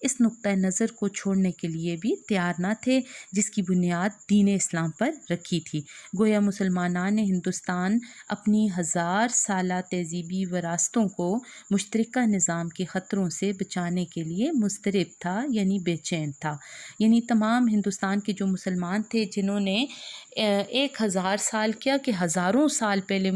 اس نقطۂ نظر کو چھوڑنے کے لیے بھی تیار نہ تھے جس کی بنیاد دین اسلام پر رکھی تھی۔ گویا مسلمانان ہندوستان اپنی 1000 سالہ تہذیبی وراثتوں کو مشترکہ نظام کے خطروں سے بچانے کے لیے مضطرب تھا، یعنی بے چین تھا۔ یعنی تمام ہندوستان کے جو مسلمان تھے جنہوں نے 1000 سال کیا کہ ہزاروں سال پہلے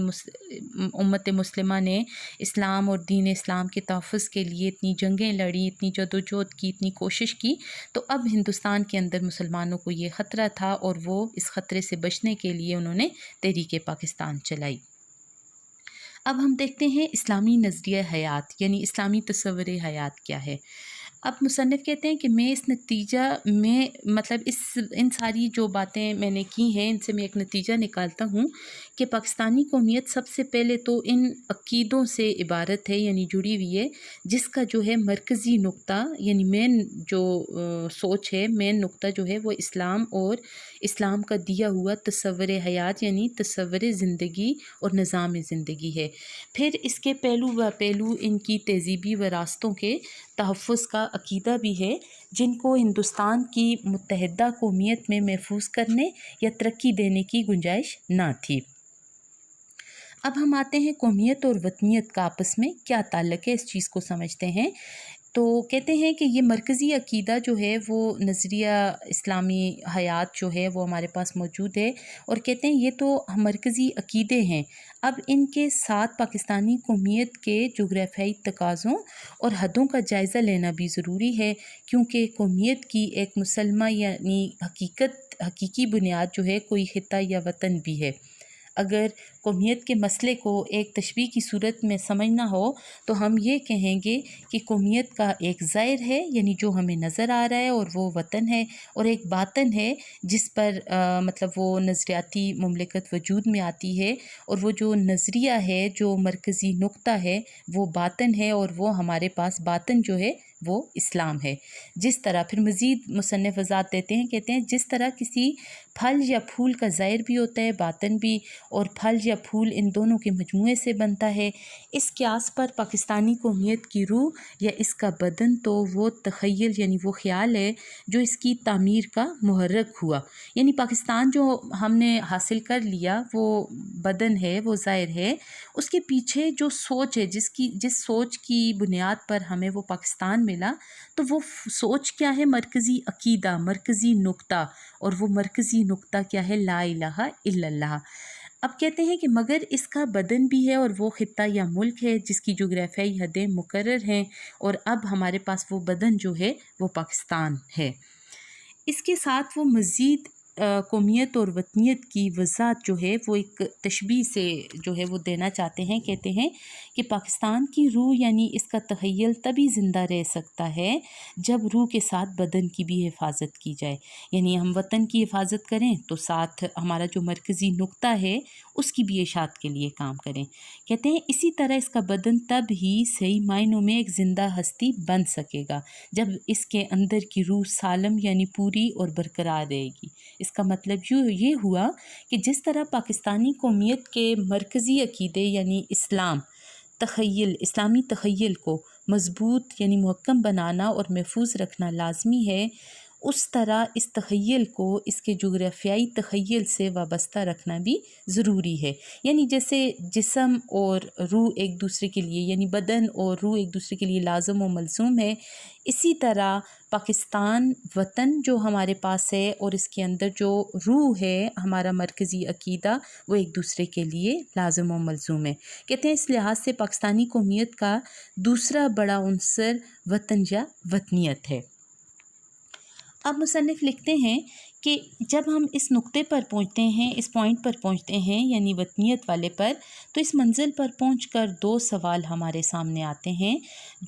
امت مسلمہ نے اسلام اور دین اسلام کے تحفظ کے لیے اتنی جنگیں لڑی، اتنی جدوجہد کی، اتنی کوشش کی، تو اب ہندوستان کے اندر مسلمانوں کو یہ خطرہ تھا اور وہ اس خطرے سے بچنے کے لیے انہوں نے تحریک پاکستان چلائی۔ اب ہم دیکھتے ہیں اسلامی نظریہ حیات، یعنی اسلامی تصور حیات کیا ہے۔ اب مصنف کہتے ہیں کہ میں اس نتیجہ میں مطلب ان ساری جو باتیں میں نے کی ہیں ان سے میں ایک نتیجہ نکالتا ہوں کہ پاکستانی قومیت سب سے پہلے تو ان عقیدوں سے عبارت ہے، یعنی جڑی ہوئی ہے، جس کا جو ہے مرکزی نقطہ یعنی مین جو سوچ ہے، مین نقطہ جو ہے وہ اسلام اور اسلام کا دیا ہوا تصور حیات یعنی تصور زندگی اور نظام زندگی ہے۔ پھر اس کے پہلو و پہلو ان کی تہذیبی وراثتوں کے تحفظ کا عقیدہ بھی ہے، جن کو ہندوستان کی متحدہ قومیت میں محفوظ کرنے یا ترقی دینے کی گنجائش نہ تھی۔ اب ہم آتے ہیں قومیت اور وطنیت کا آپس میں کیا تعلق ہے، اس چیز کو سمجھتے ہیں۔ تو کہتے ہیں کہ یہ مرکزی عقیدہ جو ہے وہ نظریہ اسلامی حیات جو ہے وہ ہمارے پاس موجود ہے، اور کہتے ہیں یہ تو مرکزی عقیدے ہیں، اب ان کے ساتھ پاکستانی قومیت کے جغرافیائی تقاضوں اور حدوں کا جائزہ لینا بھی ضروری ہے، کیونکہ قومیت کی ایک مسلمہ یعنی حقیقی بنیاد جو ہے کوئی خطہ یا وطن بھی ہے۔ اگر قومیت کے مسئلے کو ایک تشبیہ کی صورت میں سمجھنا ہو تو ہم یہ کہیں گے کہ قومیت کا ایک ظاہر ہے یعنی جو ہمیں نظر آ رہا ہے اور وہ وطن ہے، اور ایک باطن ہے جس پر مطلب وہ نظریاتی مملکت وجود میں آتی ہے، اور وہ جو نظریہ ہے جو مرکزی نقطہ ہے وہ باطن ہے، اور وہ ہمارے پاس باطن جو ہے وہ اسلام ہے۔ جس طرح پھر مزید مصنف وضاحت دیتے ہیں، کہتے ہیں جس طرح کسی پھل یا پھول کا ظاہر بھی ہوتا ہے باطن بھی، اور پھل یا پھول ان دونوں کے مجموعے سے بنتا ہے، اس قیاس پر پاکستانی قومیت کی روح یا اس کا بدن تو وہ تخیل یعنی وہ خیال ہے جو اس کی تعمیر کا محرک ہوا۔ یعنی پاکستان جو ہم نے حاصل کر لیا وہ بدن ہے، وہ ظاہر ہے، اس کے پیچھے جو سوچ ہے جس سوچ کی بنیاد پر ہمیں وہ پاکستان ملا، تو وہ سوچ کیا ہے؟ مرکزی عقیدہ، مرکزی نقطہ، اور وہ مرکزی نقطہ کیا ہے؟ لا الہ الا اللہ۔ اب کہتے ہیں کہ مگر اس کا بدن بھی ہے اور وہ خطہ یا ملک ہے جس کی جغرافیائی حدیں مقرر ہیں، اور اب ہمارے پاس وہ بدن جو ہے وہ پاکستان ہے۔ اس کے ساتھ وہ مزید قومیت اور وطنیت کی وضاحت جو ہے وہ ایک تشبیہ سے جو ہے وہ دینا چاہتے ہیں۔ کہتے ہیں کہ پاکستان کی روح یعنی اس کا تخیل تبھی زندہ رہ سکتا ہے جب روح کے ساتھ بدن کی بھی حفاظت کی جائے، یعنی ہم وطن کی حفاظت کریں تو ساتھ ہمارا جو مرکزی نقطہ ہے اس کی بھی اشاعت کے لیے کام کریں۔ کہتے ہیں اسی طرح اس کا بدن تب ہی صحیح معنوں میں ایک زندہ ہستی بن سکے گا جب اس کے اندر کی روح سالم یعنی پوری اور برقرار رہے گی۔ اس کا مطلب یہ ہوا کہ جس طرح پاکستانی قومیت کے مرکزی عقیدے یعنی اسلامی تخیل کو مضبوط یعنی محکم بنانا اور محفوظ رکھنا لازمی ہے، اس طرح اس تخیل کو اس کے جغرافیائی تخیل سے وابستہ رکھنا بھی ضروری ہے۔ یعنی جیسے جسم اور روح ایک دوسرے کے لیے یعنی بدن اور روح ایک دوسرے کے لیے لازم و ملزوم ہے، اسی طرح پاکستان وطن جو ہمارے پاس ہے اور اس کے اندر جو روح ہے ہمارا مرکزی عقیدہ وہ ایک دوسرے کے لیے لازم و ملزوم ہے۔ کہتے ہیں اس لحاظ سے پاکستانی قومیت کا دوسرا بڑا عنصر وطن یا وطنیت ہے۔ اب مصنف لکھتے ہیں کہ جب ہم اس نقطے پر پہنچتے ہیں، اس پوائنٹ پر پہنچتے ہیں یعنی وطنیت والے پر، تو اس منزل پر پہنچ کر 2 سوال ہمارے سامنے آتے ہیں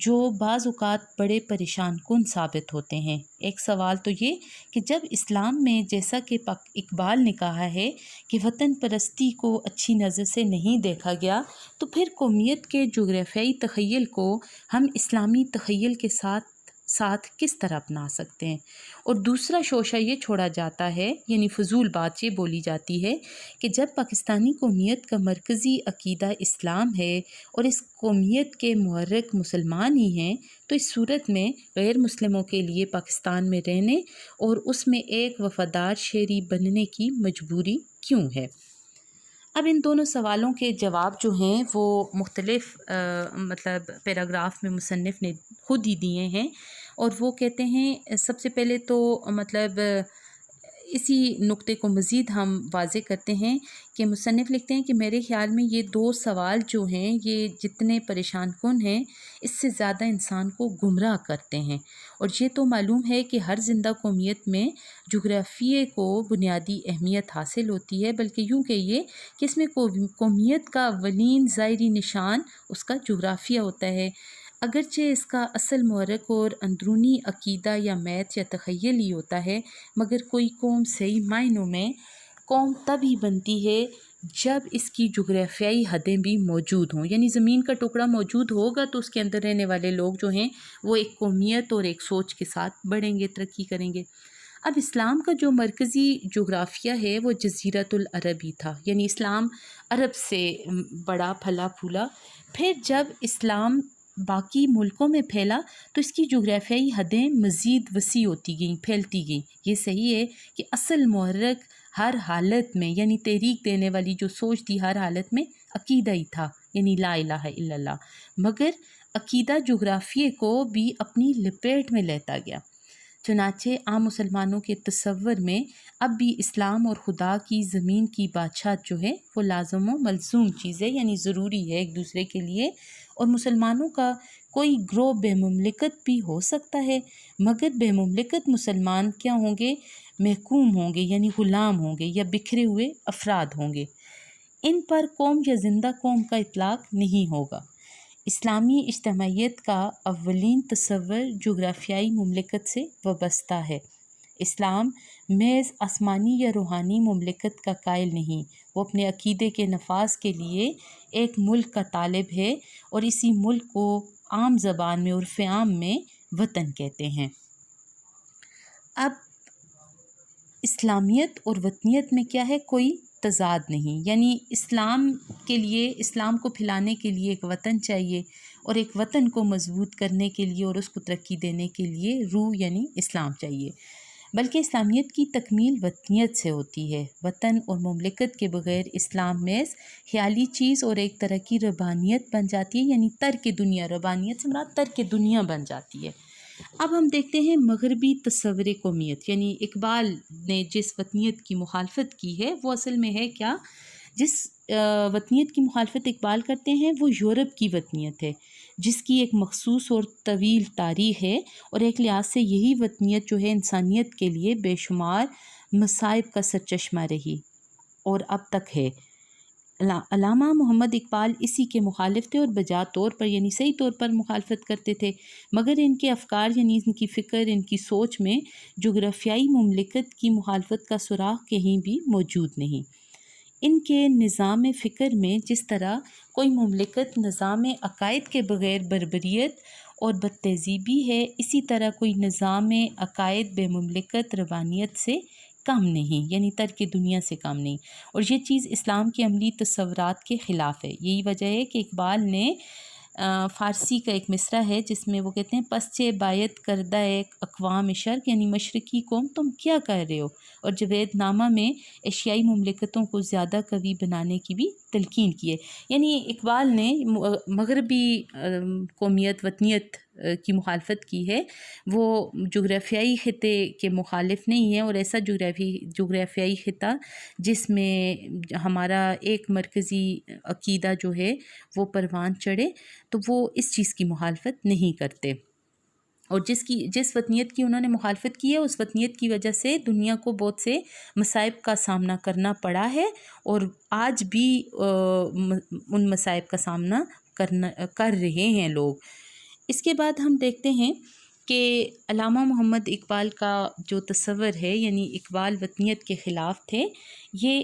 جو بعض اوقات بڑے پریشان کن ثابت ہوتے ہیں۔ ایک سوال تو یہ کہ جب اسلام میں جیسا کہ اقبال نے کہا ہے کہ وطن پرستی کو اچھی نظر سے نہیں دیکھا گیا، تو پھر قومیت کے جغرافیائی تخیل کو ہم اسلامی تخیل کے ساتھ ساتھ کس طرح اپنا سکتے ہیں، اور دوسرا شوشہ یہ چھوڑا جاتا ہے، یعنی فضول بات یہ بولی جاتی ہے کہ جب پاکستانی قومیت کا مرکزی عقیدہ اسلام ہے اور اس قومیت کے محرک مسلمان ہی ہیں، تو اس صورت میں غیر مسلموں کے لیے پاکستان میں رہنے اور اس میں ایک وفادار شہری بننے کی مجبوری کیوں ہے؟ اب ان دونوں سوالوں کے جواب جو ہیں وہ مختلف پیراگراف میں مصنف نے خود ہی دیے ہیں، اور وہ کہتے ہیں سب سے پہلے تو اسی نقطے کو مزید ہم واضح کرتے ہیں کہ مصنف لکھتے ہیں کہ میرے خیال میں یہ دو سوال جو ہیں یہ جتنے پریشان کن ہیں اس سے زیادہ انسان کو گمراہ کرتے ہیں، اور یہ تو معلوم ہے کہ ہر زندہ قومیت میں جغرافیے کو بنیادی اہمیت حاصل ہوتی ہے، بلکہ یوں کہیے کہ اس میں قومیت کا اولین ظاہری نشان اس کا جغرافیہ ہوتا ہے، اگرچہ اس کا اصل محرک اور اندرونی عقیدہ یا میت یا تخیل ہی ہوتا ہے، مگر کوئی قوم صحیح معنوں میں قوم تب ہی بنتی ہے جب اس کی جغرافیائی حدیں بھی موجود ہوں، یعنی زمین کا ٹکڑا موجود ہوگا تو اس کے اندر رہنے والے لوگ جو ہیں وہ ایک قومیت اور ایک سوچ کے ساتھ بڑھیں گے، ترقی کریں گے۔ اب اسلام کا جو مرکزی جغرافیہ ہے وہ جزیرۃ العرب ہی تھا، یعنی اسلام عرب سے بڑا پھلا پھولا، پھر جب اسلام باقی ملکوں میں پھیلا تو اس کی جغرافیائی حدیں مزید وسیع ہوتی گئیں، پھیلتی گئیں۔ یہ صحیح ہے کہ اصل محرک ہر حالت میں، یعنی تحریک دینے والی جو سوچ تھی ہر حالت میں عقیدہ ہی تھا، یعنی لا الہ الا اللہ، مگر عقیدہ جغرافیے کو بھی اپنی لپیٹ میں لیتا گیا۔ چنانچہ عام مسلمانوں کے تصور میں اب بھی اسلام اور خدا کی زمین کی بادشاہت جو ہے وہ لازم و ملزوم چیز ہے، یعنی ضروری ہے ایک دوسرے کے لیے، اور مسلمانوں کا کوئی گروہ بے مملکت بھی ہو سکتا ہے، مگر بے مملکت مسلمان کیا ہوں گے؟ محکوم ہوں گے، یعنی غلام ہوں گے یا بکھرے ہوئے افراد ہوں گے، ان پر قوم یا زندہ قوم کا اطلاق نہیں ہوگا۔ اسلامی اجتماعیت کا اولین تصور جغرافیائی مملکت سے وابستہ ہے۔ اسلام محض آسمانی یا روحانی مملکت کا قائل نہیں، وہ اپنے عقیدے کے نفاذ کے لیے ایک ملک کا طالب ہے، اور اسی ملک کو عام زبان میں عرف عام میں وطن کہتے ہیں۔ اب اسلامیت اور وطنیت میں کیا ہے؟ کوئی تضاد نہیں، یعنی اسلام کے لیے، اسلام کو پھیلانے کے لیے ایک وطن چاہیے، اور ایک وطن کو مضبوط کرنے کے لیے اور اس کو ترقی دینے کے لیے روح یعنی اسلام چاہیے، بلکہ اسلامیت کی تکمیل وطنیت سے ہوتی ہے۔ وطن اور مملکت کے بغیر اسلام محض خیالی چیز اور ایک طرح کی ربانیت بن جاتی ہے، یعنی ترک دنیا، ربانیت سے مراد ترک دنیا بن جاتی ہے۔ اب ہم دیکھتے ہیں مغربی تصور قومیت، یعنی اقبال نے جس وطنیت کی مخالفت کی ہے وہ اصل میں ہے کیا؟ جس وطنیت کی مخالفت اقبال کرتے ہیں وہ یورپ کی وطنیت ہے، جس کی ایک مخصوص اور طویل تاریخ ہے، اور ایک لحاظ سے یہی وطنیت جو ہے انسانیت کے لیے بے شمار مصائب کا سرچشمہ رہی اور اب تک ہے۔ علامہ محمد اقبال اسی کے مخالف تھے، اور بجا طور پر یعنی صحیح طور پر مخالفت کرتے تھے، مگر ان کے افکار یعنی ان کی فکر، ان کی سوچ میں جغرافیائی مملکت کی مخالفت کا سراغ کہیں بھی موجود نہیں۔ ان کے نظام فکر میں جس طرح کوئی مملکت نظام عقائد کے بغیر بربریت اور بد تہذیبی ہے، اسی طرح کوئی نظام عقائد بے مملکت ربانیت سے کم نہیں، یعنی ترک دنیا سے کم نہیں، اور یہ چیز اسلام کے عملی تصورات کے خلاف ہے۔ یہی وجہ ہے کہ اقبال نے فارسی کا ایک مصرع ہے جس میں وہ کہتے ہیں، پسچے بایت کردہ ایک اقوام شرق، یعنی مشرقی قوم تم کیا کر رہے ہو، اور جوید نامہ میں ایشیائی مملکتوں کو زیادہ قوی بنانے کی بھی تلقین کی ہے۔ یعنی اقبال نے مغربی قومیت وطنیت کی مخالفت کی ہے، وہ جغرافیائی خطے کے مخالف نہیں ہے، اور ایسا جغرافیائی خطہ جس میں ہمارا ایک مرکزی عقیدہ جو ہے وہ پروان چڑھے، تو وہ اس چیز کی مخالفت نہیں کرتے، اور جس وطنیت کی انہوں نے مخالفت کی ہے اس وطنیت کی وجہ سے دنیا کو بہت سے مصائب کا سامنا کرنا پڑا ہے، اور آج بھی ان مصائب کا سامنا کر رہے ہیں لوگ۔ اس کے بعد ہم دیکھتے ہیں کہ علامہ محمد اقبال کا جو تصور ہے، یعنی اقبال وطنیت کے خلاف تھے، یہ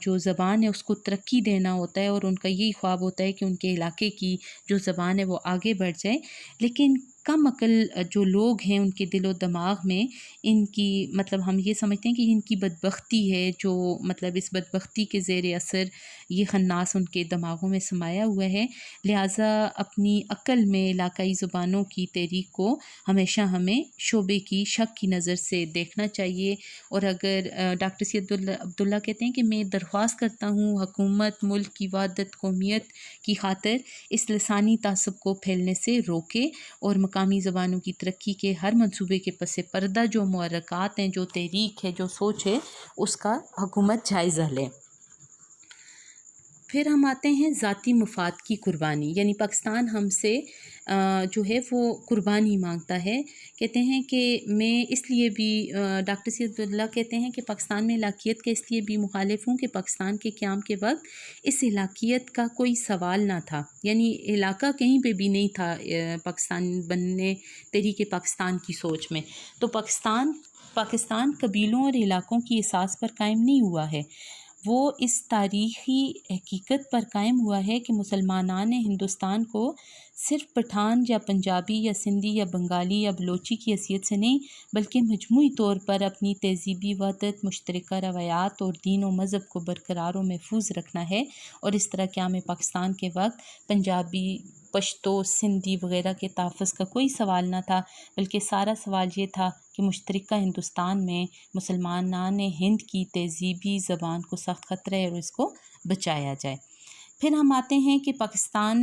جو زبان ہے اس کو ترقی دینا ہوتا ہے، اور ان کا یہی خواب ہوتا ہے کہ ان کے علاقے کی جو زبان ہے وہ آگے بڑھ جائے. لیکن کم عقل جو لوگ ہیں ان کے دل و دماغ میں ان کی مطلب ہم یہ سمجھتے ہیں کہ ان کی بدبختی ہے، جو مطلب اس بدبختی کے زیر اثر یہ خناس ان کے دماغوں میں سمایا ہوا ہے. لہٰذا اپنی عقل میں علاقائی زبانوں کی تحریک کو ہمیشہ ہمیں شعبے کی شک کی نظر سے دیکھنا چاہیے. اور اگر ڈاکٹر سید عبداللہ کہتے ہیں کہ میں درخواست کرتا ہوں حکومت ملک کی وحدت قومیت کی خاطر اس لسانی تعصب کو پھیلنے سے روکے، اور مقامی زبانوں کی ترقی کے ہر منصوبے کے پس پردہ جو محرکات ہیں، جو تحریک ہے، جو سوچ ہے، اس کا حکومت جائزہ لے. پھر ہم آتے ہیں ذاتی مفاد کی قربانی، یعنی پاکستان ہم سے جو ہے وہ قربانی مانگتا ہے. کہتے ہیں کہ میں اس لیے بھی ڈاکٹر سید عبداللہ کہتے ہیں کہ پاکستان میں علاقیت کا اس لیے بھی مخالف ہوں کہ پاکستان کے قیام کے وقت اس علاقیت کا کوئی سوال نہ تھا، یعنی علاقہ کہیں پہ بھی نہیں تھا پاکستان بننے تحریک پاکستان کی سوچ میں. تو پاکستان قبیلوں اور علاقوں کی اساس پر قائم نہیں ہوا ہے، وہ اس تاریخی حقیقت پر قائم ہوا ہے کہ مسلمانان ہندوستان کو صرف پٹھان یا پنجابی یا سندھی یا بنگالی یا بلوچی کی حیثیت سے نہیں، بلکہ مجموعی طور پر اپنی تہذیبی وحدت، مشترکہ روایات اور دین و مذہب کو برقرار و محفوظ رکھنا ہے. اور اس طرح قیام پاکستان کے وقت پنجابی، پشتو، سندھی وغیرہ کے تحفظ کا کوئی سوال نہ تھا، بلکہ سارا سوال یہ تھا کہ مشترکہ ہندوستان میں مسلمانان ہند کی تہذیبی زبان کو سخت خطرہ ہے اور اس کو بچایا جائے. پھر ہم آتے ہیں کہ پاکستان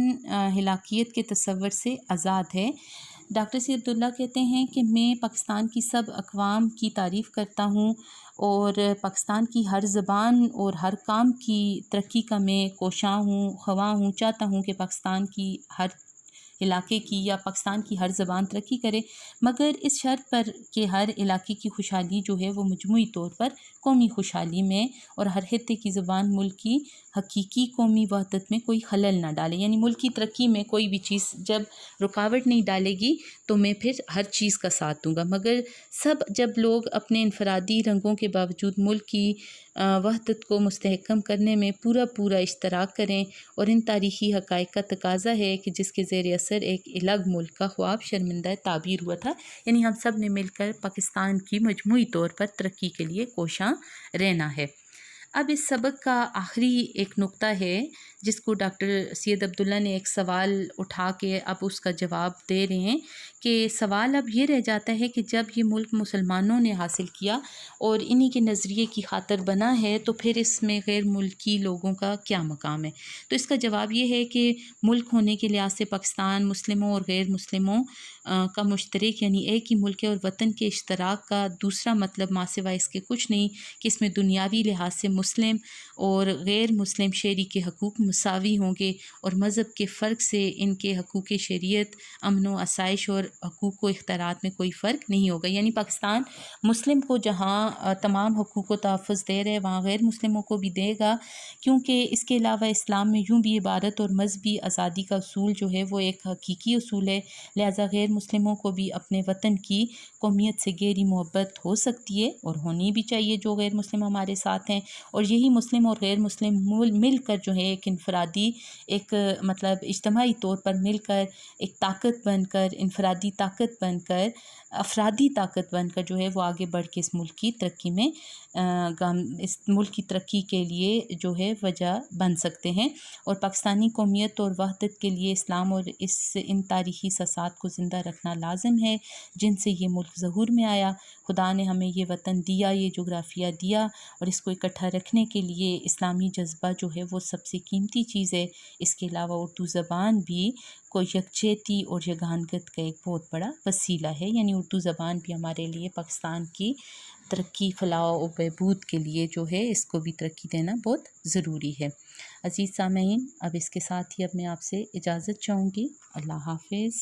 ہلاکیت کے تصور سے آزاد ہے. ڈاکٹر سید عبداللہ کہتے ہیں کہ میں پاکستان کی سب اقوام کی تعریف کرتا ہوں، اور پاکستان کی ہر زبان اور ہر کام کی ترقی کا میں کوشاں ہوں، خواہاں ہوں، چاہتا ہوں کہ پاکستان کی ہر علاقے کی یا پاکستان کی ہر زبان ترقی کرے، مگر اس شرط پر کہ ہر علاقے کی خوشحالی جو ہے وہ مجموعی طور پر قومی خوشحالی میں اور ہر خطے کی زبان ملک کی حقیقی قومی وحدت میں کوئی خلل نہ ڈالے. یعنی ملک کی ترقی میں کوئی بھی چیز جب رکاوٹ نہیں ڈالے گی تو میں پھر ہر چیز کا ساتھ دوں گا. مگر جب لوگ اپنے انفرادی رنگوں کے باوجود ملک کی وحدت کو مستحکم کرنے میں پورا اشتراک کریں، اور ان تاریخی حقائق کا تقاضا ہے کہ جس کے زیر اثر ایک الگ ملک کا خواب شرمندہ تعبیر ہوا تھا. یعنی ہم سب نے مل کر پاکستان کی مجموعی طور پر ترقی کے لیے کوشاں رہنا ہے. اب اس سبق کا آخری ایک نقطہ ہے جس کو ڈاکٹر سید عبداللہ نے ایک سوال اٹھا کے اب اس کا جواب دے رہے ہیں، کہ سوال اب یہ رہ جاتا ہے کہ جب یہ ملک مسلمانوں نے حاصل کیا اور انہی کے نظریے کی خاطر بنا ہے تو پھر اس میں غیر ملکی لوگوں کا کیا مقام ہے. تو اس کا جواب یہ ہے کہ ملک ہونے کے لحاظ سے پاکستان مسلموں اور غیر مسلموں کا مشترک یعنی ایک ہی ملک ہے، اور وطن کے اشتراک کا دوسرا مطلب ماں سوائے اس کے کچھ نہیں کہ اس میں دنیاوی لحاظ سے مسلم اور غیر مسلم شہری کے حقوق مساوی ہوں گے، اور مذہب کے فرق سے ان کے حقوق شریعت، امن و آسائش اور حقوق و اختیارات میں کوئی فرق نہیں ہوگا. یعنی پاکستان مسلم کو جہاں تمام حقوق و تحفظ دے رہے وہاں غیر مسلموں کو بھی دے گا، کیونکہ اس کے علاوہ اسلام میں یوں بھی عبادت اور مذہبی آزادی کا اصول جو ہے وہ ایک حقیقی اصول ہے. لہٰذا غیر مسلموں کو بھی اپنے وطن کی قومیت سے گہری محبت ہو سکتی ہے اور ہونی بھی چاہیے جو غیر مسلم ہمارے ساتھ ہیں. اور یہی مسلم اور غیر مسلم مل کر جو ہے ایک انفرادی ایک مطلب اجتماعی طور پر مل کر ایک طاقت بن کر، انفرادی طاقت بن کر، افرادی طاقت بن کر جو ہے وہ آگے بڑھ کے اس ملک کی ترقی میں اس ملک کی ترقی کے لیے جو ہے وجہ بن سکتے ہیں. اور پاکستانی قومیت اور وحدت کے لیے اسلام اور ان تاریخی اساسات کو زندہ رکھنا لازم ہے جن سے یہ ملک ظہور میں آیا. خدا نے ہمیں یہ وطن دیا، یہ جغرافیہ دیا، اور اس کو اکٹھا رکھنے کے لیے اسلامی جذبہ جو ہے وہ سب سے قیمتی چیز ہے. اس کے علاوہ اردو زبان بھی کوئی یکجہتی اور یگانگت کا ایک بہت بڑا وسیلہ ہے. یعنی اردو زبان بھی ہمارے لیے پاکستان کی ترقی، فلاح و بہبود کے لیے جو ہے اس کو بھی ترقی دینا بہت ضروری ہے. عزیز سامعین، اب اس کے ساتھ ہی اب میں آپ سے اجازت چاہوں گی. اللہ حافظ.